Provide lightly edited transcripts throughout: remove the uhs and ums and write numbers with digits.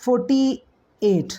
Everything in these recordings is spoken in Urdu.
48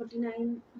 49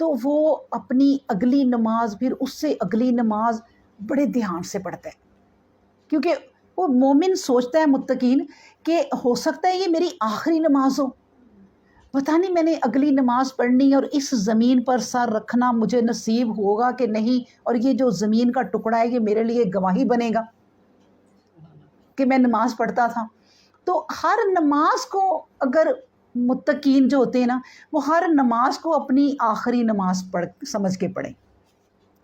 تو وہ اپنی اگلی نماز پھر اس سے اگلی نماز بڑے دھیان سے پڑھتا ہے، کیونکہ وہ مومن سوچتا ہے متقین کہ ہو سکتا ہے یہ میری آخری نماز ہو، پتہ نہیں میں نے اگلی نماز پڑھنی اور اس زمین پر سر رکھنا مجھے نصیب ہوگا کہ نہیں، اور یہ جو زمین کا ٹکڑا ہے یہ میرے لیے گواہی بنے گا کہ میں نماز پڑھتا تھا۔ تو ہر نماز کو اگر متقین جو ہوتے ہیں نا، وہ ہر نماز کو اپنی آخری نماز سمجھ کے پڑھیں۔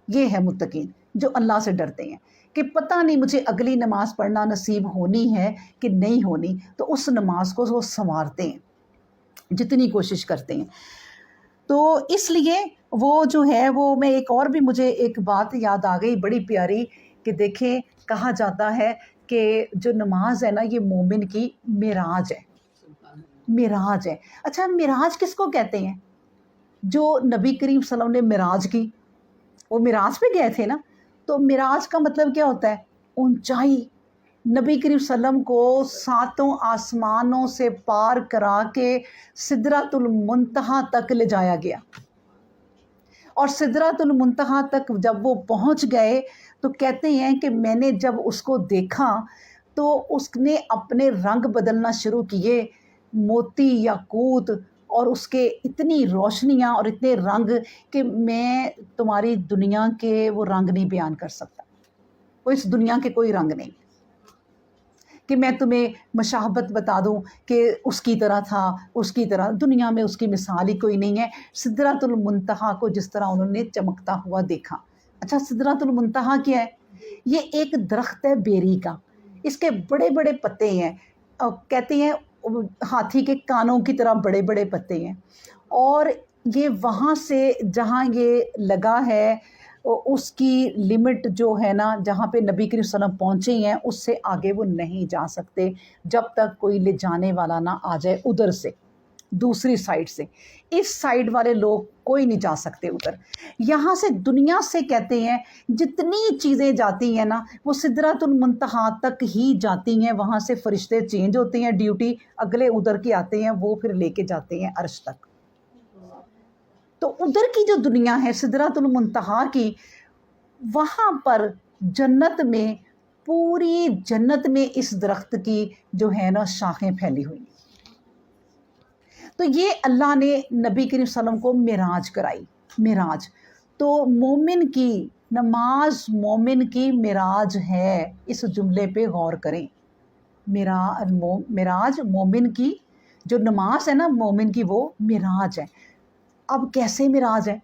یہ ہے متقین جو اللہ سے ڈرتے ہیں کہ پتہ نہیں مجھے اگلی نماز پڑھنا نصیب ہونی ہے کہ نہیں ہونی، تو اس نماز کو وہ سنوارتے ہیں، جتنی کوشش کرتے ہیں۔ تو اس لیے وہ جو ہے وہ میں ایک اور بھی مجھے ایک بات یاد آ گئی بڑی پیاری، کہ دیکھیں کہا جاتا ہے کہ جو نماز ہے نا یہ مومن کی معراج ہے، معراج ہے۔ اچھا معراج کس کو کہتے ہیں؟ جو نبی کریم صلی اللہ علیہ وسلم نے معراج کی، وہ معراج پہ گئے تھے نا، تو معراج کا مطلب کیا ہوتا ہے؟ اونچائی۔ نبی کریم صلی اللہ علیہ وسلم کو 7 آسمانوں سے پار کرا کے سدرۃ المنتہا تک لے جایا گیا، اور سدرۃ المنتہا تک جب وہ پہنچ گئے تو کہتے ہیں کہ میں نے جب اس کو دیکھا تو اس نے اپنے رنگ بدلنا شروع کیے، موتی یاقوت، اور اس کے اتنی روشنیاں اور اتنے رنگ کہ میں تمہاری دنیا کے وہ رنگ نہیں بیان کر سکتا، وہ اس دنیا کے کوئی رنگ نہیں کہ میں تمہیں مشابہت بتا دوں کہ اس کی طرح تھا، اس کی طرح دنیا میں اس کی مثال ہی کوئی نہیں ہے۔ سدرۃ المنتہا کو جس طرح انہوں نے چمکتا ہوا دیکھا۔ اچھا سدرۃ المنتہا کیا ہے؟ یہ ایک درخت ہے بیری کا، اس کے بڑے بڑے پتے ہیں، کہتے ہیں ہاتھی کے کانوں کی طرح بڑے بڑے پتے ہیں، اور یہ وہاں سے جہاں یہ لگا ہے اس کی لمٹ جو ہے نا، جہاں پہ نبی کریم صلی اللہ علیہ وسلم پہنچے ہیں اس سے آگے وہ نہیں جا سکتے جب تک کوئی لے جانے والا نہ آ جائے ادھر سے، دوسری سائڈ سے۔ اس سائڈ والے لوگ کوئی نہیں جا سکتے ادھر۔ یہاں سے دنیا سے کہتے ہیں جتنی چیزیں جاتی ہیں نا وہ سدرۃ المنتہا تک ہی جاتی ہیں، وہاں سے فرشتے چینج ہوتے ہیں ڈیوٹی، اگلے ادھر کے آتے ہیں، وہ پھر لے کے جاتے ہیں عرش تک۔ تو ادھر کی جو دنیا ہے سدرۃ المنتہا کی، وہاں پر جنت میں، پوری جنت میں اس درخت کی جو ہے نا شاخیں پھیلی ہوئی ہیں۔ تو یہ اللہ نے نبی کریم صلی اللہ علیہ وسلم کو معراج کرائی، معراج۔ تو مومن کی نماز مومن کی معراج ہے، اس جملے پہ غور کریں۔ معراج مومن کی جو نماز ہے نا مومن کی، وہ معراج ہے۔ اب کیسے معراج ہے؟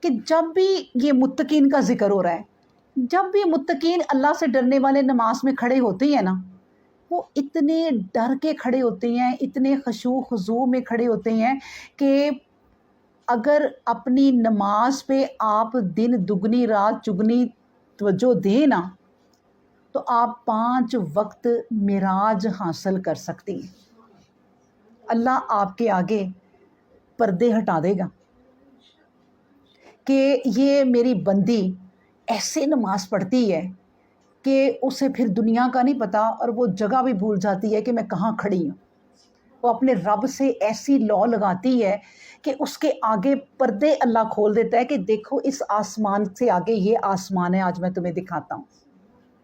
کہ جب بھی یہ متقین کا ذکر ہو رہا ہے، جب بھی متقین اللہ سے ڈرنے والے نماز میں کھڑے ہوتے ہیں نا، وہ اتنے ڈر کے کھڑے ہوتے ہیں، اتنے خشوع خضوع میں کھڑے ہوتے ہیں کہ اگر اپنی نماز پہ آپ دن دگنی رات چگنی توجہ دیں نا، تو آپ 5 وقت معراج حاصل کر سکتی ہیں۔ اللہ آپ کے آگے پردے ہٹا دے گا کہ یہ میری بندی ایسے نماز پڑھتی ہے کہ اسے پھر دنیا کا نہیں پتہ، اور وہ جگہ بھی بھول جاتی ہے کہ میں کہاں کھڑی ہوں۔ وہ اپنے رب سے ایسی لو لگاتی ہے کہ اس کے آگے پردے اللہ کھول دیتا ہے کہ دیکھو اس آسمان سے آگے یہ آسمان ہے، آج میں تمہیں دکھاتا ہوں۔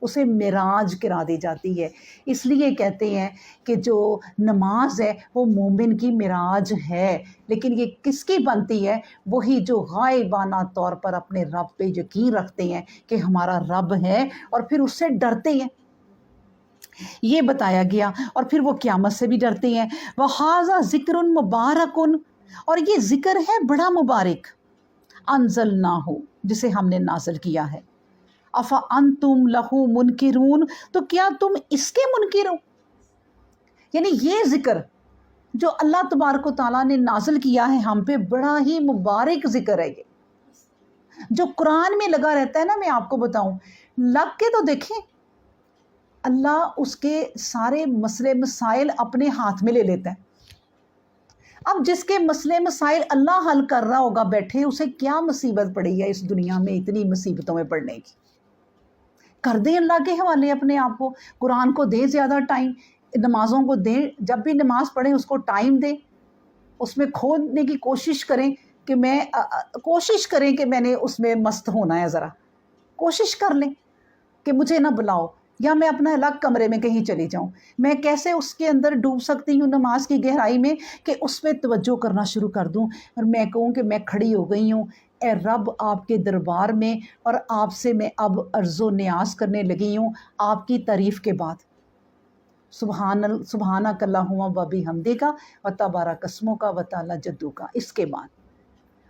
اسے معراج کرا دی جاتی ہے۔ اس لیے کہتے ہیں کہ جو نماز ہے وہ مومن کی معراج ہے، لیکن یہ کس کی بنتی ہے؟ وہی جو غائبانہ طور پر اپنے رب پہ یقین رکھتے ہیں کہ ہمارا رب ہے، اور پھر اس سے ڈرتے ہیں، یہ بتایا گیا، اور پھر وہ قیامت سے بھی ڈرتے ہیں۔ وَهَذَا ذِكْرٌ مُبَارَكٌ، اور یہ ذکر ہے بڑا مبارک، انزلناہ، جسے ہم نے نازل کیا ہے۔ افانتم لہ منکرون، تو کیا تم اس کے منکر ہو؟ یعنی یہ ذکر جو اللہ تبارک و تعالیٰ نے نازل کیا ہے ہم پہ، بڑا ہی مبارک ذکر ہے۔ یہ جو قرآن میں لگا رہتا ہے نا، میں آپ کو بتاؤں، لگ کے تو دیکھیں، اللہ اس کے سارے مسئلے مسائل اپنے ہاتھ میں لے لیتا ہے۔ اب جس کے مسئلے مسائل اللہ حل کر رہا ہوگا بیٹھے، اسے کیا مصیبت پڑی ہے اس دنیا میں اتنی مصیبتوں میں پڑنے کی؟ کر دیں اللہ کے حوالے اپنے آپ کو، قرآن کو دیں زیادہ ٹائم، نمازوں کو دیں، جب بھی نماز پڑھیں اس کو ٹائم دیں، اس میں کھونے کی کوشش کریں کہ میں کوشش کریں کہ میں نے اس میں مست ہونا ہے، ذرا کوشش کر لیں کہ مجھے نہ بلاؤ، یا میں اپنا الگ کمرے میں کہیں چلی جاؤں۔ میں کیسے اس کے اندر ڈوب سکتی ہوں نماز کی گہرائی میں کہ اس پہ توجہ کرنا شروع کر دوں اور میں کہوں کہ میں کھڑی ہو گئی ہوں اے رب آپ کے دربار میں، اور آپ سے میں اب عرض و نیاز کرنے لگی ہوں آپ کی تعریف کے بعد۔ سبحانک اللہم و بحمدک و تبارک اسمک و تعالی جدک، اس کے بعد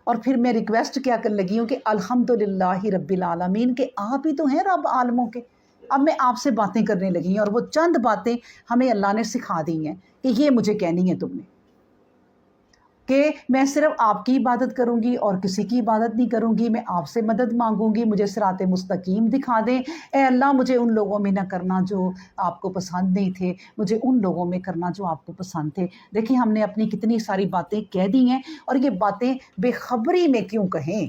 اور پھر میں ریکویسٹ کیا کرنے لگی ہوں کہ الحمدللہ رب العالمین، کہ آپ ہی تو ہیں رب عالموں کے۔ اب میں آپ سے باتیں کرنے لگی ہوں، اور وہ چند باتیں ہمیں اللہ نے سکھا دی ہیں کہ یہ مجھے کہنی ہے تم نے، کہ میں صرف آپ کی عبادت کروں گی اور کسی کی عبادت نہیں کروں گی، میں آپ سے مدد مانگوں گی، مجھے صراط مستقیم دکھا دیں اے اللہ، مجھے ان لوگوں میں نہ کرنا جو آپ کو پسند نہیں تھے، مجھے ان لوگوں میں کرنا جو آپ کو پسند تھے۔ دیکھیں ہم نے اپنی کتنی ساری باتیں کہہ دی ہیں، اور یہ باتیں بے خبری میں کیوں کہیں؟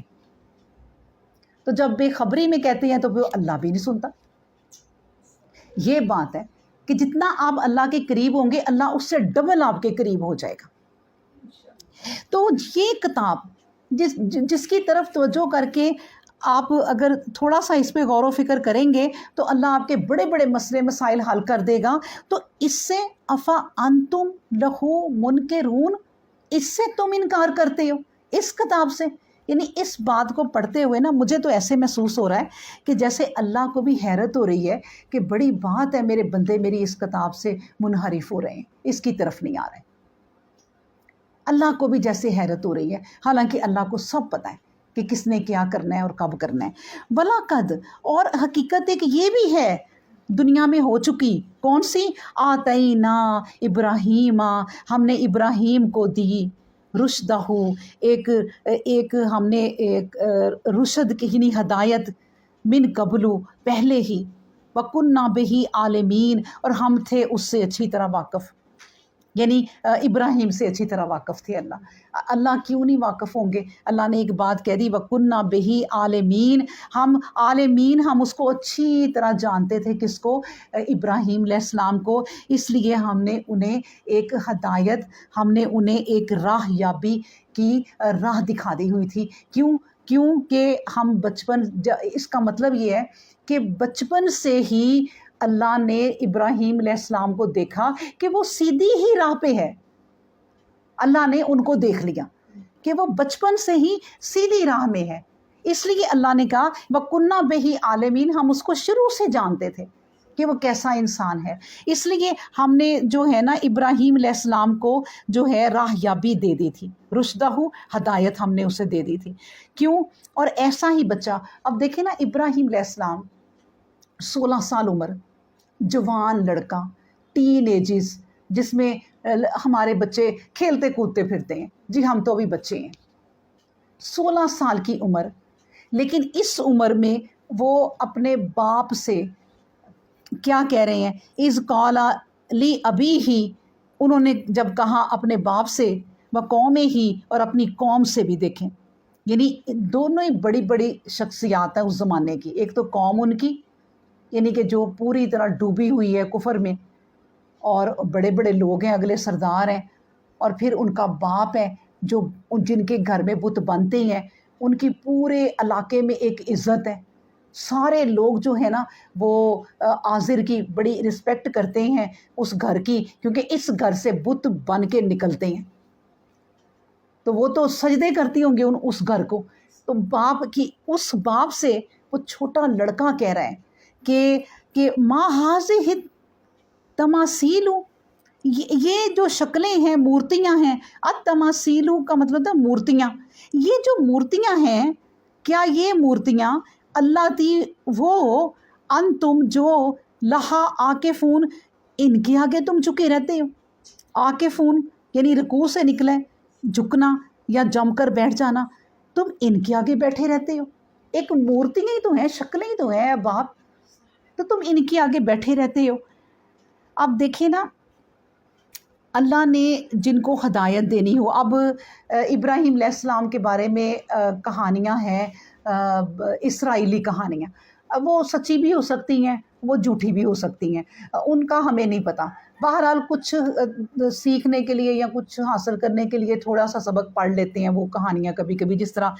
تو جب بے خبری میں کہتے ہیں تو پھر اللہ بھی نہیں سنتا۔ یہ بات ہے کہ جتنا آپ اللہ کے قریب ہوں گے اللہ اس سے ڈبل آپ کے قریب ہو جائے گا۔ تو یہ کتاب جس کی طرف توجہ کر کے آپ اگر تھوڑا سا اس پہ غور و فکر کریں گے تو اللہ آپ کے بڑے بڑے مسئلے مسائل حل کر دے گا۔ تو اس سے افا انتم لہو منکرون، اس سے تم انکار کرتے ہو، اس کتاب سے۔ یعنی اس بات کو پڑھتے ہوئے نا مجھے تو ایسے محسوس ہو رہا ہے کہ جیسے اللہ کو بھی حیرت ہو رہی ہے کہ بڑی بات ہے میرے بندے میری اس کتاب سے منحرف ہو رہے ہیں، اس کی طرف نہیں آ رہے۔ اللہ کو بھی جیسے حیرت ہو رہی ہے، حالانکہ اللہ کو سب پتہ ہے کہ کس نے کیا کرنا ہے اور کب کرنا ہے۔ وَلَقَدْ، اور حقیقت ایک یہ بھی ہے دنیا میں ہو چکی، کون سی؟ آتینا ابراہیم، ہم نے ابراہیم کو دی رشدہ، ایک ہم نے ایک رشد کی یعنی ہدایت، من قبل پہلے ہی، وَكُنَّا بِهِ عالمین، اور ہم تھے اس سے اچھی طرح واقف، یعنی ابراہیم سے اچھی طرح واقف تھے اللہ کیوں نہیں واقف ہوں گے؟ اللہ نے ایک بات کہہ دی وَكُنَّا بِهِ عالمین، ہم عالمین، ہم اس کو اچھی طرح جانتے تھے، کس کو؟ ابراہیم علیہ السلام کو۔ اس لیے ہم نے انہیں ایک ہدایت، ہم نے انہیں ایک راہ یابی کی راہ دکھا دی ہوئی تھی۔ کیوں کہ ہم بچپن، اس کا مطلب یہ ہے کہ بچپن سے ہی اللہ نے ابراہیم علیہ السلام کو دیکھا کہ وہ سیدھی ہی راہ پہ ہے۔ اللہ نے ان کو دیکھ لیا کہ وہ بچپن سے ہی سیدھی راہ میں ہے، اس لیے اللہ نے کہا وَكُنَّا بِهِ عالمین، ہم اس کو شروع سے جانتے تھے کہ وہ کیسا انسان ہے۔ اس لیے ہم نے جو ہے نا ابراہیم علیہ السلام کو جو ہے راہ یابی دے دی تھی، رشدہ، ہدایت ہم نے اسے دے دی تھی۔ کیوں؟ اور ایسا ہی بچہ، اب دیکھیں نا ابراہیم علیہ السلام 16 سال عمر، جوان لڑکا، ٹین ایجز، جس میں ہمارے بچے کھیلتے کودتے پھرتے ہیں، جی ہم تو ابھی بچے ہیں، 16 سال کی عمر، لیکن اس عمر میں وہ اپنے باپ سے کیا کہہ رہے ہیں؟ اِذ قَالَ لِأَبِيهِ، انہوں نے جب کہا اپنے باپ سے، وَقَوْمِهِ، اور اپنی قوم سے بھی، دیکھیں یعنی دونوں ہی بڑی بڑی شخصیات ہیں اس زمانے کی، ایک تو قوم ان کی یعنی کہ جو پوری طرح ڈوبی ہوئی ہے کفر میں، اور بڑے بڑے لوگ ہیں، اگلے سردار ہیں، اور پھر ان کا باپ ہے جو جن کے گھر میں بت بنتے ہیں، ان کی پورے علاقے میں ایک عزت ہے، سارے لوگ جو ہے نا وہ آذر کی بڑی رسپیکٹ کرتے ہیں اس گھر کی، کیونکہ اس گھر سے بت بن کے نکلتے ہیں، تو وہ تو سجدے کرتی ہوں گے اس گھر کو۔ تو باپ کی، اس باپ سے وہ چھوٹا لڑکا کہہ رہا ہے کہ ما ہذہ تماثیل، یہ جو شکلیں ہیں، مورتیاں ہیں، التماثیل کا مطلب ہے مورتیاں، یہ جو مورتیاں ہیں، کیا یہ مورتیاں اللہ تی وہ انتم جو لہا عاکفون، ان کے آگے تم جھکے رہتے ہو؟ عاکفون یعنی رکوع سے نکلے جھکنا یا جم کر بیٹھ جانا، تم ان کے آگے بیٹھے رہتے ہو؟ ایک مورتیاں ہی تو ہیں، شکلیں ہی تو ہیں باپ، تو تم ان کے آگے بیٹھے رہتے ہو۔ اب دیکھیں نا اللہ نے جن کو ہدایت دینی ہو، اب ابراہیم علیہ السلام کے بارے میں کہانیاں ہیں، اسرائیلی کہانیاں، وہ سچی بھی ہو سکتی ہیں، وہ جھوٹی بھی ہو سکتی ہیں، ان کا ہمیں نہیں پتہ، بہرحال کچھ سیکھنے کے لیے یا کچھ حاصل کرنے کے لیے تھوڑا سا سبق پڑھ لیتے ہیں وہ کہانیاں کبھی کبھی. جس طرح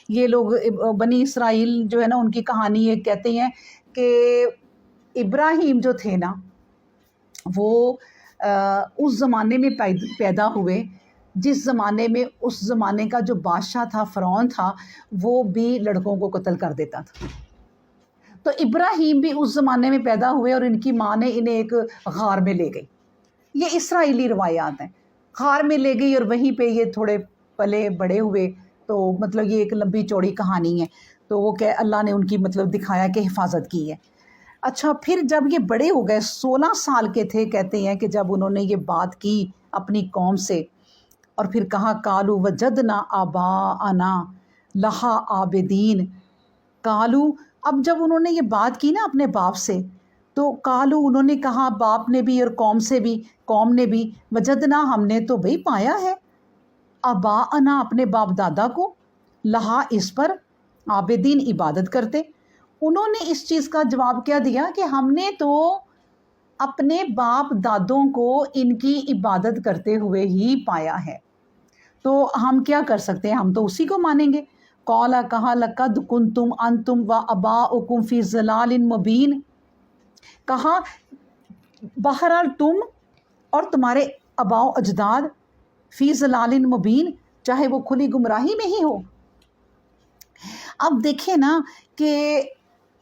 یہ لوگ بنی اسرائیل جو ہے نا ان کی کہانی یہ کہتے ہیں کہ ابراہیم جو تھے نا وہ اس زمانے میں پیدا ہوئے جس زمانے میں اس زمانے کا جو بادشاہ تھا فرعون تھا وہ بھی لڑکوں کو قتل کر دیتا تھا. تو ابراہیم بھی اس زمانے میں پیدا ہوئے اور ان کی ماں نے انہیں ایک غار میں لے گئی. یہ اسرائیلی روایات ہیں. غار میں لے گئی اور وہیں پہ یہ تھوڑے پلے بڑے ہوئے. تو مطلب یہ ایک لمبی چوڑی کہانی ہے. تو وہ کہ اللہ نے ان کی مطلب دکھایا کہ حفاظت کی ہے. اچھا پھر جب یہ بڑے ہو گئے 16 سال کے تھے کہتے ہیں کہ جب انہوں نے یہ بات کی اپنی قوم سے اور پھر کہا کالو وجدنا آباءنا لہا عابدین. کالو اب جب انہوں نے یہ بات کی نا اپنے باپ سے تو کالو انہوں نے کہا باپ نے بھی اور قوم نے بھی وجدنا ہم نے تو بھئی پایا ہے آباءنا اپنے باپ دادا کو لہا اس پر عابدین عبادت کرتے. انہوں نے اس چیز کا جواب کیا دیا کہ ہم نے تو اپنے باپ دادوں کو ان کی عبادت کرتے ہوئے ہی پایا ہے تو ہم کیا کر سکتے ہیں ہم تو اسی کو مانیں گے. قالا کہا لقد کنتم انتم و آباؤکم فی ضلال مبین. کہا بہرحال تم اور تمہارے آباء و اجداد فی ضلال مبین چاہے وہ کھلی گمراہی میں ہی ہو. اب دیکھیں نا کہ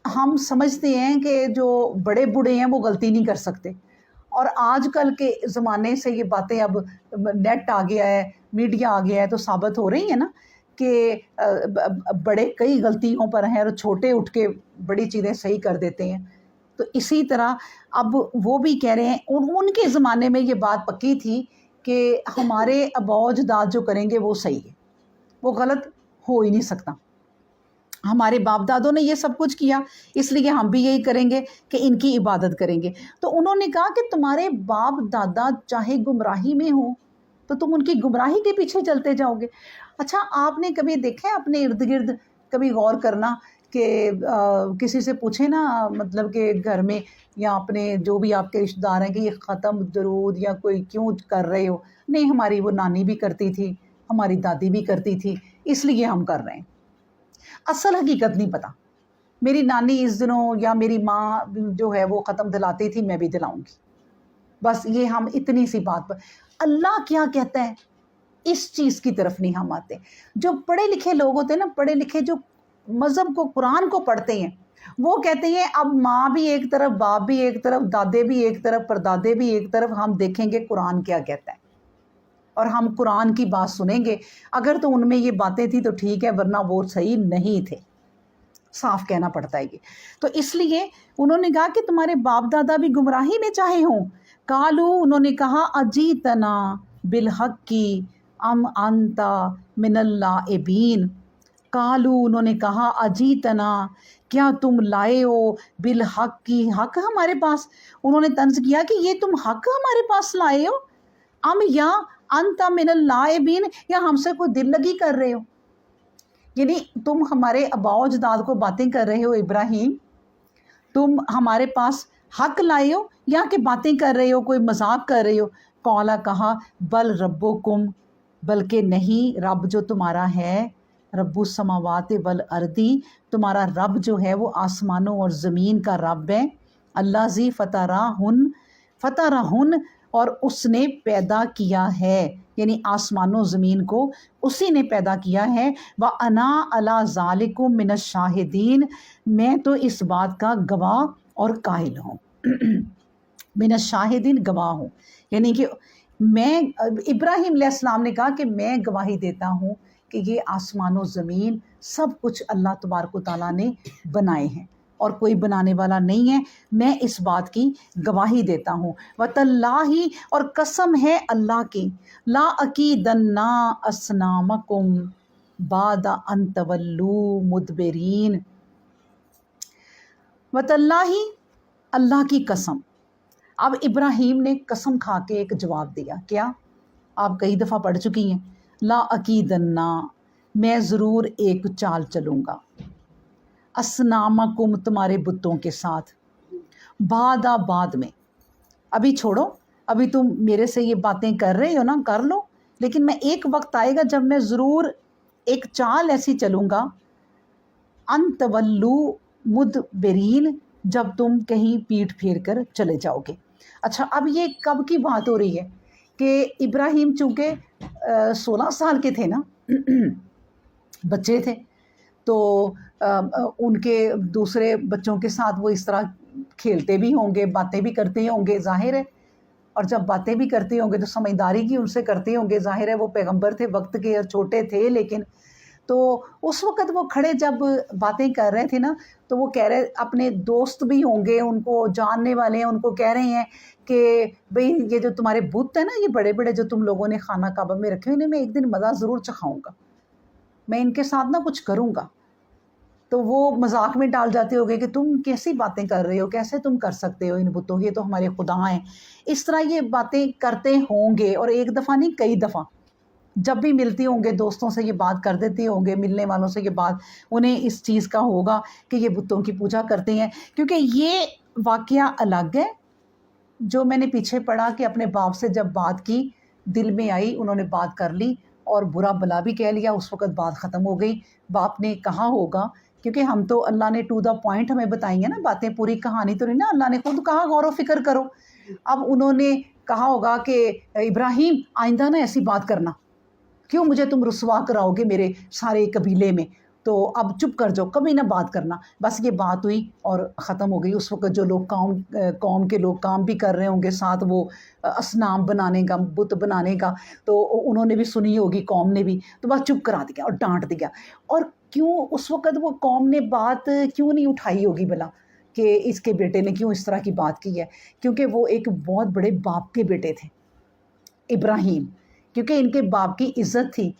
ہم سمجھتے ہیں کہ جو بڑے بوڑھے ہیں وہ غلطی نہیں کر سکتے اور آج کل کے زمانے سے یہ باتیں اب نیٹ آ گیا ہے میڈیا آ گیا ہے تو ثابت ہو رہی ہیں نا کہ بڑے کئی غلطیوں پر ہیں اور چھوٹے اٹھ کے بڑی چیزیں صحیح کر دیتے ہیں. تو اسی طرح اب وہ بھی کہہ رہے ہیں ان کے زمانے میں یہ بات پکی تھی کہ ہمارے آباء و اجداد جو کریں گے وہ صحیح ہے وہ غلط ہو ہی نہیں سکتا. ہمارے باپ دادوں نے یہ سب کچھ کیا اس لیے ہم بھی یہی کریں گے کہ ان کی عبادت کریں گے. تو انہوں نے کہا کہ تمہارے باپ دادا چاہے گمراہی میں ہوں تو تم ان کی گمراہی کے پیچھے چلتے جاؤ گے. اچھا آپ نے کبھی دیکھا ہے اپنے ارد گرد کبھی غور کرنا کہ کسی سے پوچھیں نا مطلب کہ گھر میں یا اپنے جو بھی آپ کے رشتہ دار ہیں کہ یہ ختم درود یا کوئی کیوں کر رہے ہو. نہیں ہماری وہ نانی بھی کرتی تھی ہماری دادی بھی کرتی تھی اس لیے ہم کر رہے ہیں. اصل حقیقت نہیں پتہ. میری نانی اس دنوں یا میری ماں جو ہے وہ ختم دلاتی تھی میں بھی دلاؤں گی. بس یہ ہم اتنی سی بات پر اللہ کیا کہتا ہے اس چیز کی طرف نہیں ہم آتے. جو پڑھے لکھے لوگ ہوتے ہیں نا پڑھے لکھے جو مذہب کو قرآن کو پڑھتے ہیں وہ کہتے ہیں اب ماں بھی ایک طرف باپ بھی ایک طرف دادے بھی ایک طرف پردادے بھی ایک طرف ہم دیکھیں گے قرآن کیا کہتا ہے اور ہم قرآن کی بات سنیں گے. اگر تو ان میں یہ باتیں تھیں تو ٹھیک ہے ورنہ وہ صحیح نہیں تھے. صاف کہنا پڑتا ہے یہ. تو اس لیے انہوں نے کہا کہ تمہارے باپ دادا بھی گمراہی میں چاہے ہوں. کالو انہوں نے کہا اجیتنا بالحق کی ام انتا من اللاعبین. کالو انہوں نے کہا اجیتنا کیا تم لائے ہو بالحق کی حق ہمارے پاس. انہوں نے طنز کیا کہ یہ تم حق ہمارے پاس لائے ہو ام یا انتا من اللاعبین یا ہم سے کوئی دل لگی کر رہے ہو. یعنی تم ہمارے آباء و اجداد کو باتیں کر رہے ہو ابراہیم تم ہمارے پاس حق لائے ہو یا کہ باتیں کر رہے ہو کوئی مذاق کر رہے ہو. قالا کہا بل ربکم بلکہ نہیں رب جو تمہارا ہے رب السماوات والارضی تمہارا رب جو ہے وہ آسمانوں اور زمین کا رب ہے. اللہ ذی فطرہن اور اس نے پیدا کیا ہے یعنی آسمانوں زمین کو اسی نے پیدا کیا ہے. وَأَنَا عَلَىٰ ذَلِكُم مِّنَ الشَّاهِدِينَ میں تو اس بات کا گواہ اور قائل ہوں. من الشاہدین گواہ ہوں یعنی کہ میں ابراہیم علیہ السلام نے کہا کہ میں گواہی دیتا ہوں کہ یہ آسمان و زمین سب کچھ اللہ تبارک و تعالیٰ نے بنائے ہیں اور کوئی بنانے والا نہیں ہے. میں اس بات کی گواہی دیتا ہوں. وَتَاللَّہِ اور قسم ہے اللہ کی لا اکیدنا اصنامکم بعد ان تولوا مدبرین. وَتَاللَّہِ اللہ کی قسم. اب ابراہیم نے قسم کھا کے ایک جواب دیا. کیا آپ کئی دفعہ پڑھ چکی ہیں لا اکیدنا میں ضرور ایک چال چلوں گا اسنامکم تمہارے بتوں کے ساتھ بعد میں ابھی چھوڑو ابھی تم میرے سے یہ باتیں کر رہے ہو نا، کر لو، لیکن میں ایک وقت آئے گا جب میں ضرور ایک چال ایسی چلوں گا، ان تولو مدبرین، جب تم کہیں پیٹھ پھیر کر چلے جاؤ گے۔ اچھا، اب یہ کب کی بات ہو رہی ہے کہ ابراہیم چونکہ 16 سال کے تھے نا، بچے تھے، تو ان کے دوسرے بچوں کے ساتھ وہ اس طرح کھیلتے بھی ہوں گے، باتیں بھی کرتے ہوں گے، ظاہر ہے، اور جب باتیں بھی کرتے ہوں گے تو سمجھداری کی ان سے کرتے ہوں گے، ظاہر ہے وہ پیغمبر تھے وقت کے اور چھوٹے تھے، لیکن تو اس وقت وہ کھڑے جب باتیں کر رہے تھے نا، تو وہ کہہ رہے، اپنے دوست بھی ہوں گے، ان کو جاننے والے ہیں، ان کو کہہ رہے ہیں کہ بھئی یہ جو تمہارے بت ہیں نا، یہ بڑے بڑے جو تم لوگوں نے خانہ کعبہ میں رکھے انہیں میں ایک دن مزہ ضرور چکھاؤں گا، میں ان کے ساتھ نا کچھ کروں گا۔ تو وہ مذاق میں ڈال جاتے ہوگے کہ تم کیسی باتیں کر رہے ہو، کیسے تم کر سکتے ہو ان بتوں کی، یہ تو ہمارے خدا ہیں۔ اس طرح یہ باتیں کرتے ہوں گے، اور ایک دفعہ نہیں کئی دفعہ جب بھی ملتے ہوں گے دوستوں سے یہ بات کر دیتے ہوں گے، ملنے والوں سے یہ بات انہیں اس چیز کا ہوگا کہ یہ بتوں کی پوجا کرتے ہیں، کیونکہ یہ واقعہ الگ ہے جو میں نے پیچھے پڑھا کہ اپنے باپ سے جب بات کی، دل میں آئی، انہوں نے بات کر لی اور برا بلا بھی کہہ لیا، اس وقت بات ختم ہو گئی۔ باپ نے کہا ہوگا، کیونکہ ہم تو اللہ نے ٹو دا پوائنٹ ہمیں بتائیں گے نا باتیں، پوری کہانی تو نہیں نا، اللہ نے خود کہا غور و فکر کرو۔ اب انہوں نے کہا ہوگا کہ ابراہیم آئندہ نہ ایسی بات کرنا، کیوں مجھے تم رسوا کراؤ گے میرے سارے قبیلے میں، تو اب چپ کر جاؤ، کبھی نہ بات کرنا۔ بس یہ بات ہوئی اور ختم ہو گئی۔ اس وقت جو لوگ قوم کے لوگ کام بھی کر رہے ہوں گے ساتھ، وہ اصنام بنانے کا، بت بنانے کا، تو انہوں نے بھی سنی ہوگی، قوم نے بھی، تو بس چپ کرا دیا اور ڈانٹ دیا۔ اور کیوں اس وقت وہ قوم نے بات کیوں نہیں اٹھائی ہوگی بھلا کہ اس کے بیٹے نے کیوں اس طرح کی بات کی ہے؟ کیونکہ وہ ایک بہت بڑے باپ کے بیٹے تھے ابراہیم، کیونکہ ان کے باپ کی عزت تھی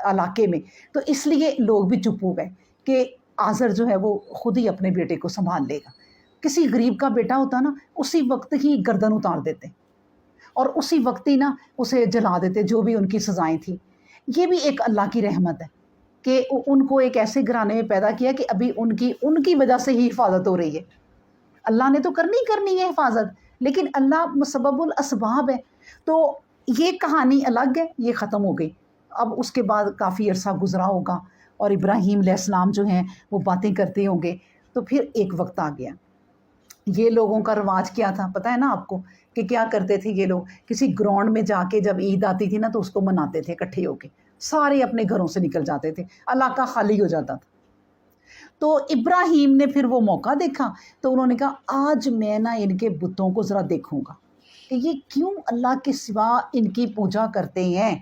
علاقے میں، تو اس لیے لوگ بھی چپ ہو گئے کہ آزر جو ہے وہ خود ہی اپنے بیٹے کو سنبھال لے گا۔ کسی غریب کا بیٹا ہوتا نا، اسی وقت ہی گردن اتار دیتے اور اسی وقت ہی نا اسے جلا دیتے، جو بھی ان کی سزائیں تھیں۔ یہ بھی ایک اللہ کی رحمت ہے کہ ان کو ایک ایسے گھرانے میں پیدا کیا کہ ابھی ان کی وجہ سے ہی حفاظت ہو رہی ہے۔ اللہ نے تو کرنی ہے حفاظت، لیکن اللہ مسبب الاسباب ہے۔ تو یہ کہانی الگ ہے، یہ ختم ہو گئی۔ اب اس کے بعد کافی عرصہ گزرا ہوگا اور ابراہیم علیہ السلام جو ہیں وہ باتیں کرتے ہوں گے، تو پھر ایک وقت آ گیا۔ یہ لوگوں کا رواج کیا تھا پتہ ہے نا آپ کو، کہ کیا کرتے تھے یہ لوگ، کسی گراؤنڈ میں جا کے جب عید آتی تھی نا تو اس کو مناتے تھے اکٹھے ہو کے، سارے اپنے گھروں سے نکل جاتے تھے، علاقہ خالی ہو جاتا تھا۔ تو ابراہیم نے پھر وہ موقع دیکھا، تو انہوں نے کہا آج میں نا ان کے بتوں کو ذرا دیکھوں گا کہ یہ کیوں اللہ کے سوا ان کی پوجا کرتے ہیں۔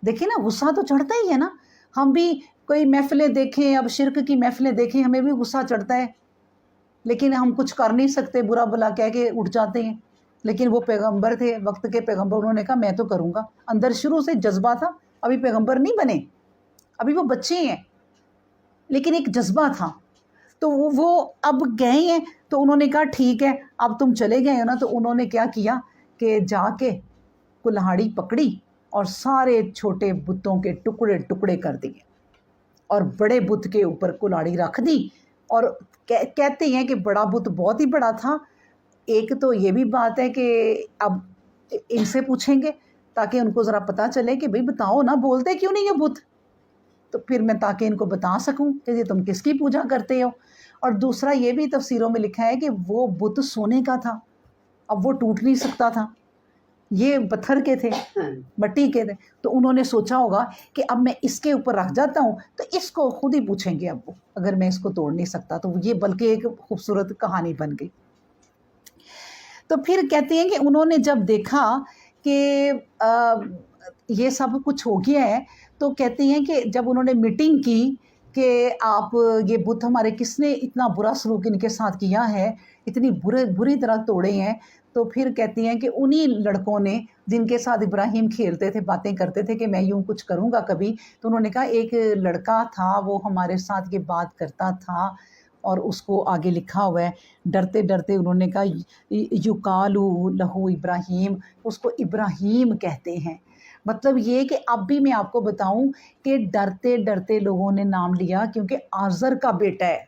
دیکھیں نا، غصہ تو چڑھتا ہی ہے نا، ہم بھی کوئی محفلیں دیکھیں، اب شرک کی محفلیں دیکھیں، ہمیں بھی غصہ چڑھتا ہے، لیکن ہم کچھ کر نہیں سکتے، برا بلا کہہ کے اٹھ جاتے ہیں۔ لیکن وہ پیغمبر تھے، وقت کے پیغمبر، انہوں نے کہا میں تو کروں گا، اندر شروع سے جذبہ تھا، ابھی پیغمبر نہیں بنے، ابھی وہ بچے ہیں، لیکن ایک جذبہ تھا۔ تو وہ اب گئے ہیں، تو انہوں نے کہا ٹھیک ہے اب تم چلے گئے ہو نا، تو انہوں نے کیا کیا کہ جا کے کلہاڑی پکڑی اور سارے چھوٹے بتوں کے ٹکڑے ٹکڑے کر دیے اور بڑے بت کے اوپر کلہاڑی رکھ دی۔ اور کہتے ہیں کہ بڑا بت بہت ہی بڑا تھا۔ ایک تو یہ بھی بات ہے کہ اب ان سے پوچھیں گے تاکہ ان کو ذرا پتہ چلے کہ بھئی بتاؤ نا، بولتے کیوں نہیں یہ بت، تو پھر میں تاکہ ان کو بتا سکوں کہ یہ تم کس کی پوجا کرتے ہو۔ اور دوسرا یہ بھی تفسیروں میں لکھا ہے کہ وہ بت سونے کا تھا، اب وہ ٹوٹ نہیں سکتا تھا، یہ پتھر کے تھے، مٹی کے تھے، تو انہوں نے سوچا ہوگا کہ اب میں اس کے اوپر رکھ جاتا ہوں تو اس کو خود ہی پوچھیں گے اب وہ، اگر میں اس کو توڑ نہیں سکتا تو یہ بلکہ ایک خوبصورت کہانی بن گئی۔ تو پھر کہتے ہیں کہ انہوں نے جب دیکھا کہ یہ سب کچھ ہو گیا ہے، تو کہتے ہیں کہ جب انہوں نے میٹنگ کی کہ آپ یہ بت ہمارے کس نے اتنا برا سلوک ان کے ساتھ کیا ہے، اتنی بری طرح توڑے ہیں، تو پھر کہتی ہیں کہ انہی لڑکوں نے جن کے ساتھ ابراہیم کھیلتے تھے، باتیں کرتے تھے کہ میں یوں کچھ کروں گا کبھی، تو انہوں نے کہا ایک لڑکا تھا وہ ہمارے ساتھ یہ بات کرتا تھا، اور اس کو آگے لکھا ہوا ہے، ڈرتے ڈرتے انہوں نے کہا یقالو لہو ابراہیم، اس کو ابراہیم کہتے ہیں۔ مطلب یہ کہ اب بھی میں آپ کو بتاؤں کہ ڈرتے ڈرتے لوگوں نے نام لیا، کیونکہ آزر کا بیٹا ہے،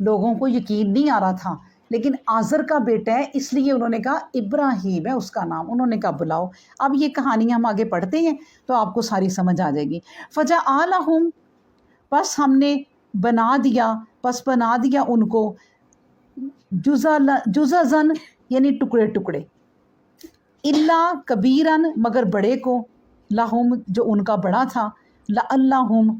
لوگوں کو یقین نہیں آ رہا تھا لیکن آزر کا بیٹا ہے اس لیے انہوں نے کہا ابراہیم ہے اس کا نام. انہوں نے کہا بلاؤ. اب یہ کہانی ہم آگے پڑھتے ہیں تو آپ کو ساری سمجھ آ جائے گی. فجعلہم، پس ہم نے بنا دیا ان کو جززن یعنی ٹکڑے ٹکڑے، الا کبیرن مگر بڑے کو، لہم جو ان کا بڑا تھا، لعلہم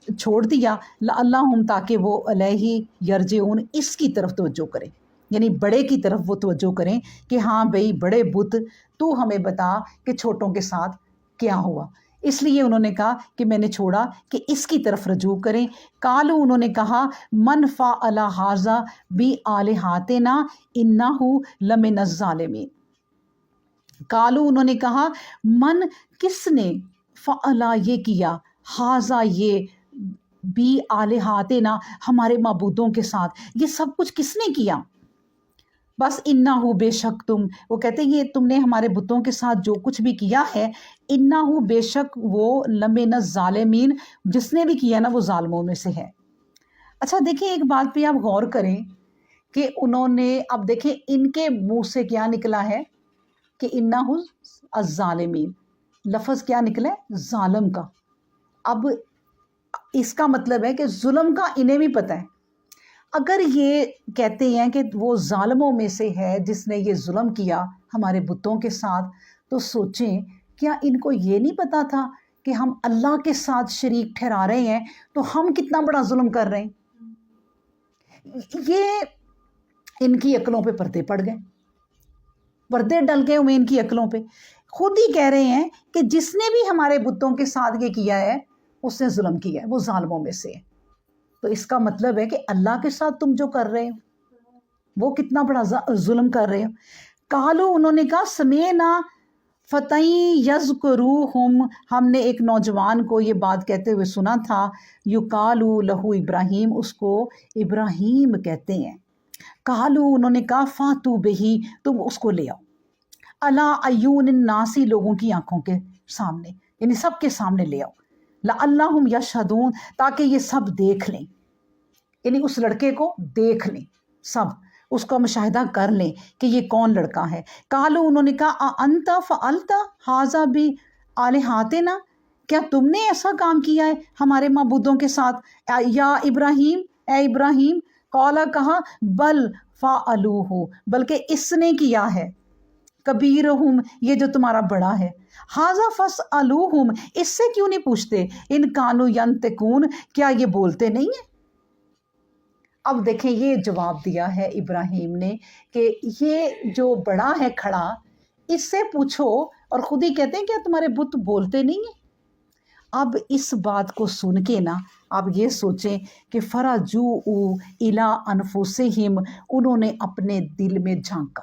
چھوڑ دیا، لعلہم تاکہ وہ علیہ یرجعون اس کی طرف توجہ کریں، یعنی بڑے کی طرف وہ توجہ کریں کہ ہاں بھئی بڑے بت تو ہمیں بتا کہ چھوٹوں کے ساتھ کیا ہوا. اس لیے انہوں نے کہا کہ میں نے چھوڑا کہ اس کی طرف رجوع کریں. قالوا انہوں نے کہا من فعل ھذا بآلہتنا انہ لمن الظالمین. قالوا انہوں نے کہا من کس نے، فعل یہ کیا، ھذا یہ، بآلہتنا ہمارے معبودوں کے ساتھ، یہ سب کچھ کس نے کیا. بس انہو بے شک تم، وہ کہتے ہیں یہ تم نے ہمارے بتوں کے ساتھ جو کچھ بھی کیا ہے، انہو بے شک وہ لمن الظالمین جس نے بھی کیا نا وہ ظالموں میں سے ہے. اچھا دیکھیں ایک بات پہ آپ غور کریں کہ انہوں نے، اب دیکھیں ان کے منہ سے کیا نکلا ہے کہ انہو الظالمین، لفظ کیا نکلا ہے ظالم کا. اب اس کا مطلب ہے کہ ظلم کا انہیں بھی پتہ ہے. اگر یہ کہتے ہیں کہ وہ ظالموں میں سے ہے جس نے یہ ظلم کیا ہمارے بتوں کے ساتھ، تو سوچیں کیا ان کو یہ نہیں پتا تھا کہ ہم اللہ کے ساتھ شریک ٹھہرا رہے ہیں تو ہم کتنا بڑا ظلم کر رہے ہیں. یہ ان کی عقلوں پہ پردے پڑ گئے، پردے ڈل گئے ہوئے ان کی عقلوں پہ. خود ہی کہہ رہے ہیں کہ جس نے بھی ہمارے بتوں کے ساتھ یہ کیا ہے اس نے ظلم کیا ہے، وہ ظالموں میں سے ہے. تو اس کا مطلب ہے کہ اللہ کے ساتھ تم جو کر رہے ہو وہ کتنا بڑا ظلم کر رہے ہو. قالوا انہوں نے کہا سمعنا فتى یذکرہم، ہم نے ایک نوجوان کو یہ بات کہتے ہوئے سنا تھا، یقال لہ ابراہیم، اس کو ابراہیم کہتے ہیں. قالوا انہوں نے کہا فاتوا بہ، تم اس کو لے آؤ، علی عیون الناس، لوگوں کی آنکھوں کے سامنے، یعنی سب کے سامنے لے آؤ، لعلہم یشہدون تاکہ یہ سب دیکھ لیں، یعنی اس لڑکے کو دیکھ لیں، سب اس کا مشاہدہ کر لیں کہ یہ کون لڑکا ہے. قالوا انہوں نے کہا انت فعلت ھذا بآلہتنا، کیا تم نے ایسا کام کیا ہے ہمارے معبودوں کے ساتھ، یا ابراہیم، اے ابراہیم. قال کہا بل فعلوہ، بلکہ اس نے کیا ہے، کبیرہم یہ جو تمہارا بڑا ہے، ھذا فاسألوہم اس سے کیوں نہیں پوچھتے، ان کانوا ینطقون کیا یہ بولتے نہیں ہیں. اب دیکھیں یہ جواب دیا ہے ابراہیم نے کہ یہ جو بڑا ہے کھڑا اس سے پوچھو، اور خود ہی کہتے ہیں کیا تمہارے بت بولتے نہیں ہیں. اب اس بات کو سن کے نا آپ یہ سوچیں کہ فرجعوا الی انفسہم، انہوں نے اپنے دل میں جھانکا،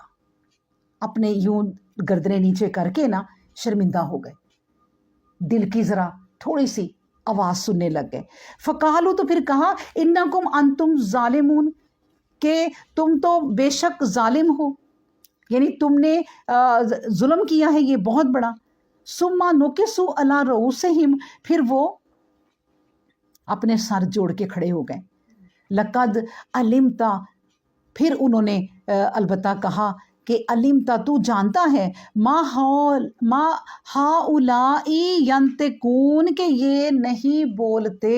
اپنے یوں گردنیں نیچے کر کے نا شرمندہ ہو گئے، دل کی ذرا تھوڑی سی آواز سننے لگ گئے. فقالوا تو پھر کہا انکم انتم ظالمون، کہ تم تو بے شک ظالم ہو، یعنی تم نے ظلم کیا ہے یہ بہت بڑا. ثم نکسوا علی رؤوسہم، پھر وہ اپنے سر جوڑ کے کھڑے ہو گئے. لقد علمت، پھر انہوں نے البتہ کہا کہ علمت تو جانتا ہے، ما ہؤلاء ینطقون کہ یہ نہیں بولتے.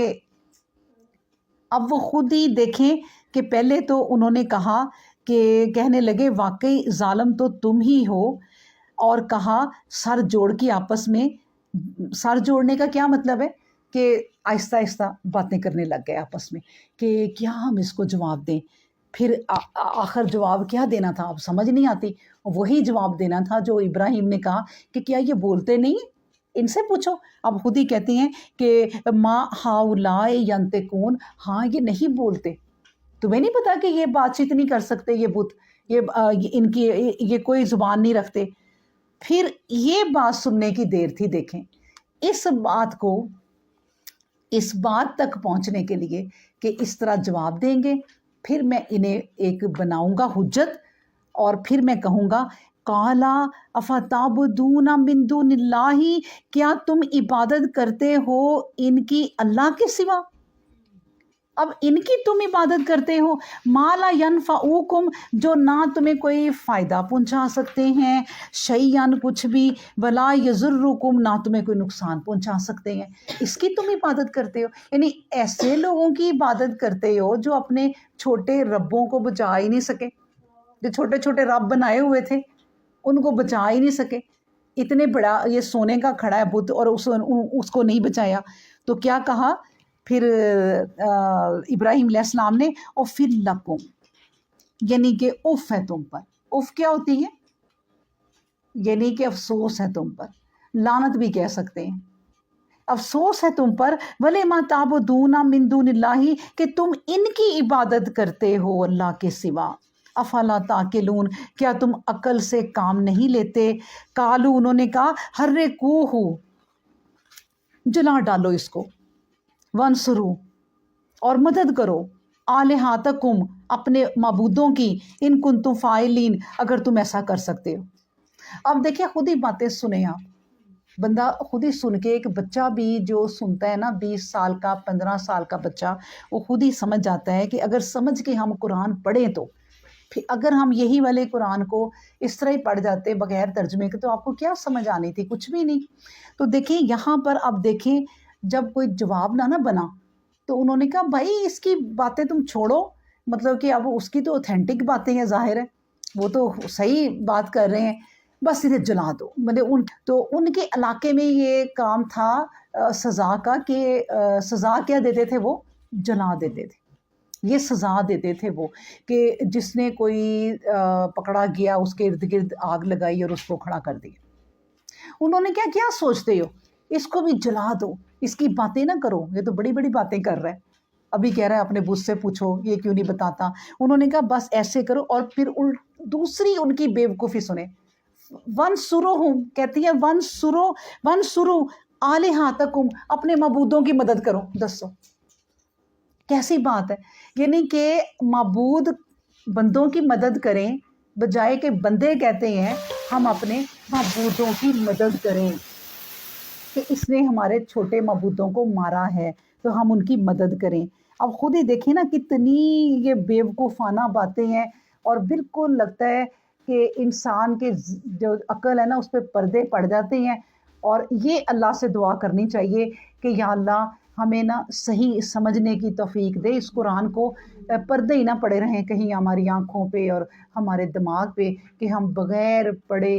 اب وہ خود ہی دیکھیں کہ پہلے تو انہوں نے کہا کہ کہنے لگے واقعی ظالم تو تم ہی ہو، اور کہا سر جوڑ کے آپس میں، سر جوڑنے کا کیا مطلب ہے کہ آہستہ آہستہ باتیں کرنے لگ گئے آپس میں کہ کیا ہم اس کو جواب دیں. پھر آخر جواب کیا دینا تھا اب سمجھ نہیں آتی، وہی جواب دینا تھا جو ابراہیم نے کہا کہ کیا یہ بولتے نہیں ہیں، ان سے پوچھو. اب خود ہی کہتے ہیں کہ ما ہؤلاء ینطقون، ہاں یہ نہیں بولتے، تمہیں نہیں پتا کہ یہ بات چیت نہیں کر سکتے، یہ بت، یہ ان کی یہ کوئی زبان نہیں رکھتے. پھر یہ بات سننے کی دیر تھی. دیکھیں اس بات کو، اس بات تک پہنچنے کے لیے کہ اس طرح جواب دیں گے، پھر میں انہیں ایک بناؤں گا حجت، اور پھر میں کہوں گا قالا افتعبدون من دون اللہ، کیا تم عبادت کرتے ہو ان کی اللہ کے سوا. اب ان کی تم عبادت کرتے ہو، ما لا ینفعوکم، جو نہ تمہیں کوئی فائدہ پہنچا سکتے ہیں، شیئن کچھ بھی، ولا یضرکم، نہ تمہیں کوئی نقصان پہنچا سکتے ہیں، اس کی تم عبادت کرتے ہو. یعنی ایسے لوگوں کی عبادت کرتے ہو جو اپنے چھوٹے ربوں کو بچا ہی نہیں سکے، جو چھوٹے چھوٹے رب بنائے ہوئے تھے ان کو بچا ہی نہیں سکے. اتنے بڑا یہ سونے کا کھڑا ہے بت اور اس کو نہیں بچایا. تو کیا کہا پھر ابراہیم علیہ السلام نے، اور پھر لکم، یعنی کہ اف ہے تم پر. اف کیا ہوتی ہے؟ یعنی کہ افسوس ہے تم پر، لعنت بھی کہہ سکتے ہیں. افسوس ہے تم پر، وَلِمَا تَعْبُدُونَ مِن دُونِ اللَّهِ، کہ تم ان کی عبادت کرتے ہو اللہ کے سوا. افلا تاکلون، کیا تم عقل سے کام نہیں لیتے؟ قالو، انہوں نے کہا، حرقوہ، جلا ڈالو اس کو، وانصروا، اور مدد کرو، آلہاتکم، اپنے معبودوں کی، ان کنتم فاعلین، اگر تم ایسا کر سکتے ہو. اب دیکھیں خود ہی باتیں سنیں آپ، بندہ خود ہی سن کے، ایک بچہ بھی جو سنتا ہے نا، 20 سال کا 15 سال کا بچہ، وہ خود ہی سمجھ جاتا ہے کہ اگر سمجھ کے ہم قرآن پڑھیں تو پھر اگر ہم یہی والے قرآن کو اس طرح ہی پڑھ جاتے بغیر ترجمے کے تو آپ کو کیا سمجھ آنی تھی؟ کچھ بھی نہیں. تو دیکھیں یہاں پر اب دیکھیں جب کوئی جواب نہ بنا تو انہوں نے کہا بھائی اس کی باتیں تم چھوڑو، مطلب کہ اب اس کی تو اوتھینٹک باتیں ہیں، ظاہر ہے وہ تو صحیح بات کر رہے ہیں، بس انہیں جلا دو. مطلب ان کے علاقے میں یہ کام تھا سزا کا، کہ سزا کیا دیتے تھے وہ؟ جلا دیتے تھے. یہ سزا دیتے تھے وہ کہ جس نے کوئی پکڑا گیا اس کے ارد گرد آگ لگائی اور اس کو کھڑا کر دیا. انہوں نے کیا سوچتے ہو، اس کو بھی جلا دو، اس کی باتیں نہ کرو، یہ تو بڑی بڑی باتیں کر رہا ہے. ابھی کہہ رہا ہے اپنے بت سے پوچھو یہ کیوں نہیں بتاتا. انہوں نے کہا بس ایسے کرو، اور پھر دوسری ان کی بیوقوفی سنیں. وَانْصُرُوهُمْ، کہتی ہے وَانْصُرُوا آلِہَتَکُمْ، اپنے معبودوں کی مدد کرو. دسو کیسی بات ہے؟ یعنی کہ معبود بندوں کی مدد کریں بجائے کہ بندے کہتے ہیں ہم اپنے معبودوں کی مدد کریں، کہ اس نے ہمارے چھوٹے معبودوں کو مارا ہے تو ہم ان کی مدد کریں. اب خود ہی دیکھیں نا کتنی یہ بیوقوفانہ باتیں ہیں، اور بالکل لگتا ہے کہ انسان کے جو عقل ہے نا اس پہ پردے پڑ جاتے ہیں. اور یہ اللہ سے دعا کرنی چاہیے کہ یا اللہ ہمیں نا صحیح سمجھنے کی توفیق دے اس قرآن کو، پردے ہی نہ پڑے رہیں کہیں ہماری آنکھوں پہ اور ہمارے دماغ پہ، کہ ہم بغیر پڑھے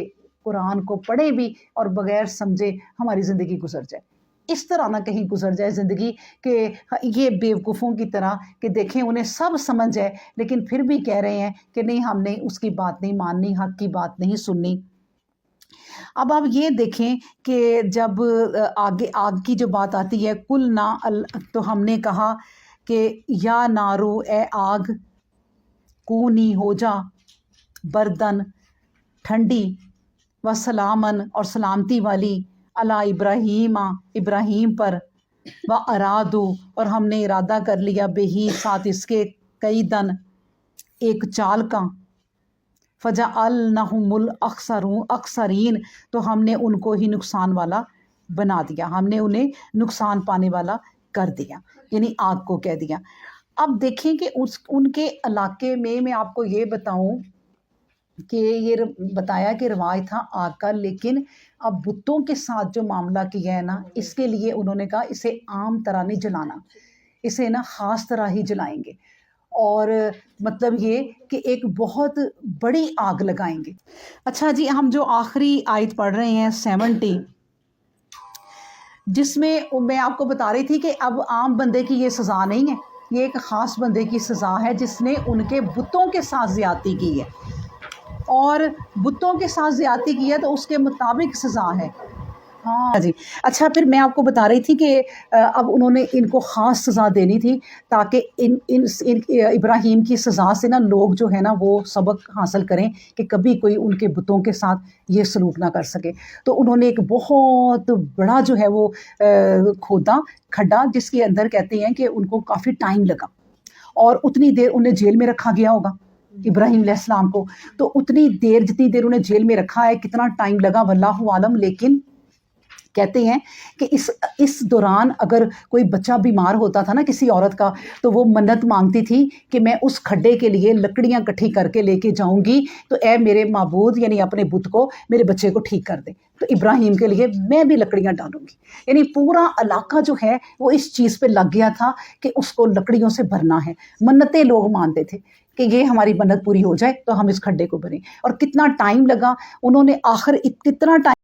قرآن کو پڑھیں بھی اور بغیر سمجھے ہماری زندگی گزر جائے. اس طرح نہ کہیں گزر جائے زندگی کہ یہ بیوقوفوں کی طرح کہ دیکھیں انہیں سب سمجھ ہے لیکن پھر بھی کہہ رہے ہیں کہ نہیں ہم نے اس کی بات نہیں ماننی، حق کی بات نہیں سننی. اب آپ یہ دیکھیں کہ جب آگے آگ کی جو بات آتی ہے، قُلْنَا، تو ہم نے کہا کہ یا نارو، اے آگ، کونی، ہو جا، بردن، ٹھنڈی، وسلامن، اور سلامتی والی، علی ابراہیم، ابراہیم پر، وارادو، اور ہم نے ارادہ کر لیا، بہی، ساتھ اس کے، کئی دن، ایک چال کا، فجعلنہم الاخسرین، تو ہم نے ان کو ہی نقصان والا بنا دیا، ہم نے انہیں نقصان پانے والا کر دیا، یعنی آگ کو کہہ دیا. اب دیکھیں کہ ان کے علاقے میں آپ کو یہ بتاؤں کہ یہ بتایا کہ رواج تھا آگ کا، لیکن اب بتوں کے ساتھ جو معاملہ کیا ہے نا، اس کے لیے انہوں نے کہا اسے عام طرح نہیں جلانا، اسے نا خاص طرح ہی جلائیں گے، اور مطلب یہ کہ ایک بہت بڑی آگ لگائیں گے. اچھا جی، ہم جو آخری آیت پڑھ رہے ہیں 70، جس میں آپ کو بتا رہی تھی کہ اب عام بندے کی یہ سزا نہیں ہے، یہ ایک خاص بندے کی سزا ہے جس نے ان کے بتوں کے ساتھ زیادتی کی ہے، اور بتوں کے ساتھ زیادتی کی ہے تو اس کے مطابق سزا ہے. ہاں جی. اچھا پھر میں آپ کو بتا رہی تھی کہ اب انہوں نے ان کو خاص سزا دینی تھی تاکہ ان ابراہیم کی سزا سے نا لوگ جو ہے نا وہ سبق حاصل کریں کہ کبھی کوئی ان کے بتوں کے ساتھ یہ سلوک نہ کر سکے. تو انہوں نے ایک بہت بڑا جو ہے وہ کھودا کھڈا، جس کے اندر کہتے ہیں کہ ان کو کافی ٹائم لگا، اور اتنی دیر انہیں جیل میں رکھا گیا ہوگا ابراہیم علیہ السلام کو. تو اتنی دیر، جتنی دیر انہیں جیل میں رکھا ہے، کتنا ٹائم لگا واللہ عالم، لیکن کہتے ہیں کہ اس دوران اگر کوئی بچہ بیمار ہوتا تھا نا کسی عورت کا، تو وہ منت مانگتی تھی کہ میں اس کھڈے کے لیے لکڑیاں کٹھی کر کے لے کے جاؤں گی، تو اے میرے معبود یعنی اپنے بت کو میرے بچے کو ٹھیک کر دے، تو ابراہیم کے لیے میں بھی لکڑیاں ڈالوں گی۔ یعنی پورا علاقہ جو ہے وہ اس چیز پہ لگ گیا تھا کہ اس کو لکڑیوں سے بھرنا ہے۔ منتیں لوگ مانتے تھے کہ یہ ہماری منت پوری ہو جائے تو ہم اس کھڈے کو بھریں، اور کتنا ٹائم لگا، انہوں نے آخر کتنا ٹائم